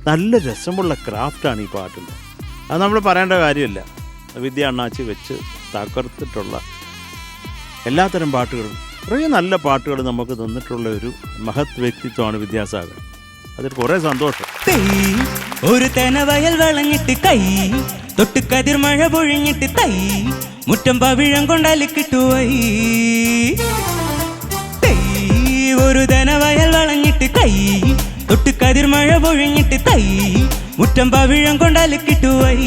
നല്ല രസമുള്ള ക്രാഫ്റ്റാണ് ഈ പാട്ടുണ്ട്. അത് നമ്മൾ പറയേണ്ട കാര്യമില്ല. വിദ്യ അണ്ണാച്ചി വെച്ച് തകർത്തിട്ടുള്ള എല്ലാത്തരം പാട്ടുകളും കുറേ നല്ല പാട്ടുകൾ നമുക്ക് തന്നിട്ടുള്ള ഒരു മഹത് വ്യക്തിത്വമാണ് വിദ്യാസാഗർ. അതിൽ കുറേ സന്തോഷം. ഒരു തെനവയൽ വളഞ്ഞിട്ട് കൈ തൊട്ട് കതിർ മഴ പൊഴിഞ്ഞിട്ട് തൈ മുറ്റം പവിഴം കൊണ്ടാൽ കിട്ടുവൈ. ഒരു തെനവയൽ വളഞ്ഞിട്ട് കൈ തൊട്ട് കതിർ മഴ പൊഴിഞ്ഞിട്ട് തൈ മുറ്റം പവിഴം കൊണ്ടാൽ കിട്ടുവൈ.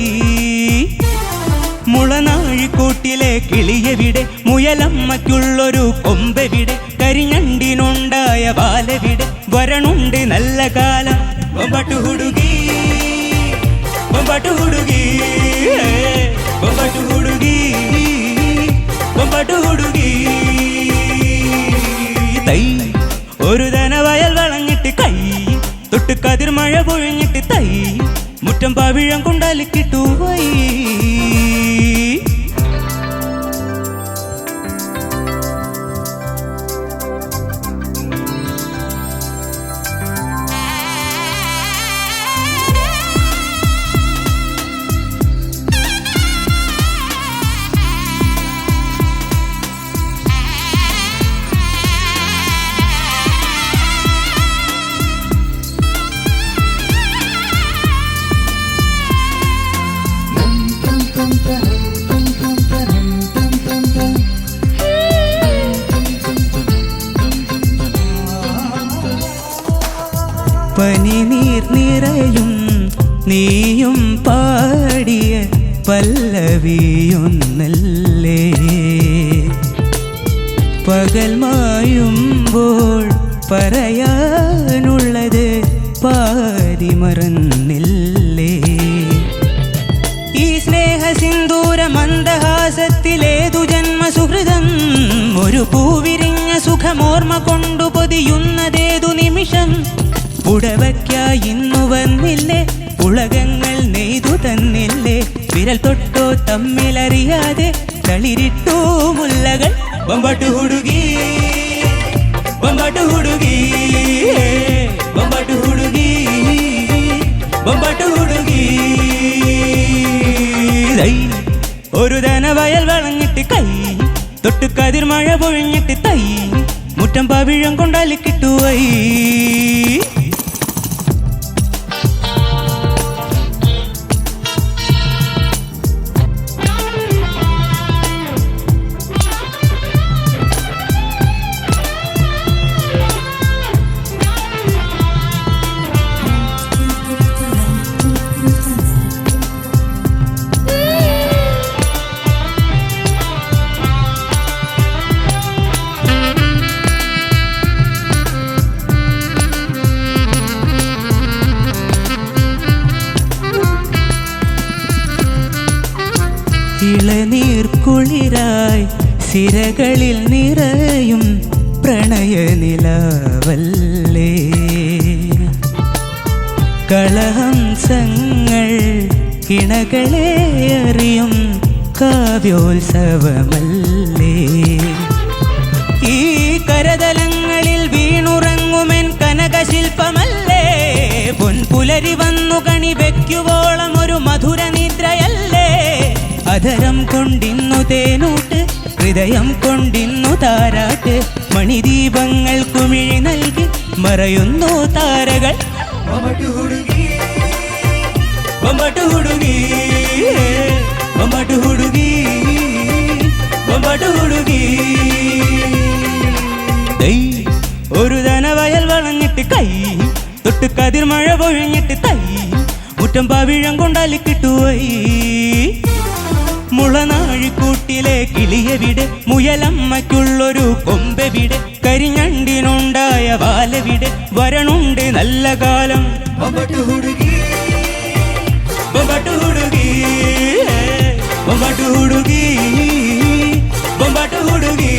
മുളനാഴിക്കൂട്ടിലെ കിളിയെവിടെ, മുയലമ്മയ്ക്കുള്ളൊരു കൊമ്പെവിടെ, കരിഞ്ഞണ്ടിനുണ്ടായ ബാലവിടെ, വരണുണ്ട് നല്ല കാലം. ബൊമ്പട്ടു ഹുടുകി ബൊമ്പട്ടു ഹുടുകി ബൊമ്പട്ടു ഹുടുകി ബൊമ്പട്ടു ഹുടുകി. തൈ ഒരു ധനവയൽ വളഞ്ഞിട്ട് കൈ തൊട്ട് കതിർ മഴ പൊഴിഞ്ഞിട്ട് തൈ മുറ്റം പവിഴം കൊണ്ടാൽ കിട്ടുവൈ. പനിനീർ നിറയും നീയും പാടിയ പല്ലവിയൊന്നല്ലേ, പകൽ മായുമ്പോൾ പറയാനുള്ളത് പാതി മറന്നില്ലേ. ഈ സ്നേഹ സിന്ദൂര മന്ദഹാസത്തിലേതു ജന്മസുഹൃതം, ഒരു പൂവിരിഞ്ഞ സുഖമോർമ്മ കൊണ്ടു പൊതിയുന്നതേതു നിമിഷം. പുടവയ്ക്കായി ഇന്നു വന്നില്ലേ, ഉലകങ്ങൾ നെയ്തു തന്നില്ലേ, വിരൽ തൊട്ടോ തമ്മിലറിയാതെ തളിരിട്ടു മുല്ലകൾ. ബൊമ്പട്ടു ഹുടുകി ബൊമ്പട്ടു ഹുടുകി ബൊമ്പട്ടു ഹുടുകി ബൊമ്പട്ടു ഹുടുകി. ഒരു ധനവയൽ വളഞ്ഞിട്ട് കൈ തൊട്ട് കതിർ മഴ പൊഴിഞ്ഞിട്ട് തൈ മുറ്റം പവിഴം കൊണ്ടാൽ കിട്ടുവൈ. ഇളനീർക്കുളിരായി സിരകളിൽ നിറയും പ്രണയനിലാവല്ലേ, കളഹംസങ്ങൾ കിണകളെ അറിയും കാവ്യോത്സവമല്ലേ. ഈ കരതലങ്ങളിൽ വീണുറങ്ങുമെൻ കനകശില്പമല്ലേ, പൊൻപുലരി വന്നു കണി വെക്കുവോളം ഒരു മധുര നിദ്രയല്ലേ. അധരം കൊണ്ടിന്നു തേനൂട്ട്, ഹൃദയം കൊണ്ടിന്നു താരാട്ട്, മണിദീപങ്ങൾ കുമിഴി നൽകി മറയുന്നു താരകൾ. ബൊമ്പട്ടു ഹുടുകി ബൊമ്പട്ടു ഹുടുകി ബൊമ്പട്ടു ഹുടുകി ബൊമ്പട്ടു ഹുടുകി. ഒരു ധനവയൽ വളഞ്ഞിട്ട് കൈ തൊട്ട് കതിർ മഴ പൊഴിഞ്ഞിട്ട് തൈ മുറ്റം പവിഴം കൊണ്ടാൽ കിട്ടുവൈ. മുളനാഴിക്കൂട്ടിലെ കിളിയെവിടെ, മുയലമ്മയ്ക്കുള്ളൊരു കൊമ്പെവിടെ, കരിഞ്ഞണ്ടിനുണ്ടായ ബാലവിടെ, വരണുണ്ട് നല്ല കാലം. ബൊമ്പട്ടു ഹുടുകി ബൊമ്പട്ടു ഹുടുകി ബൊമ്പട്ടു ഹുടുകി ബൊമ്പട്ടു ഹുടുകി.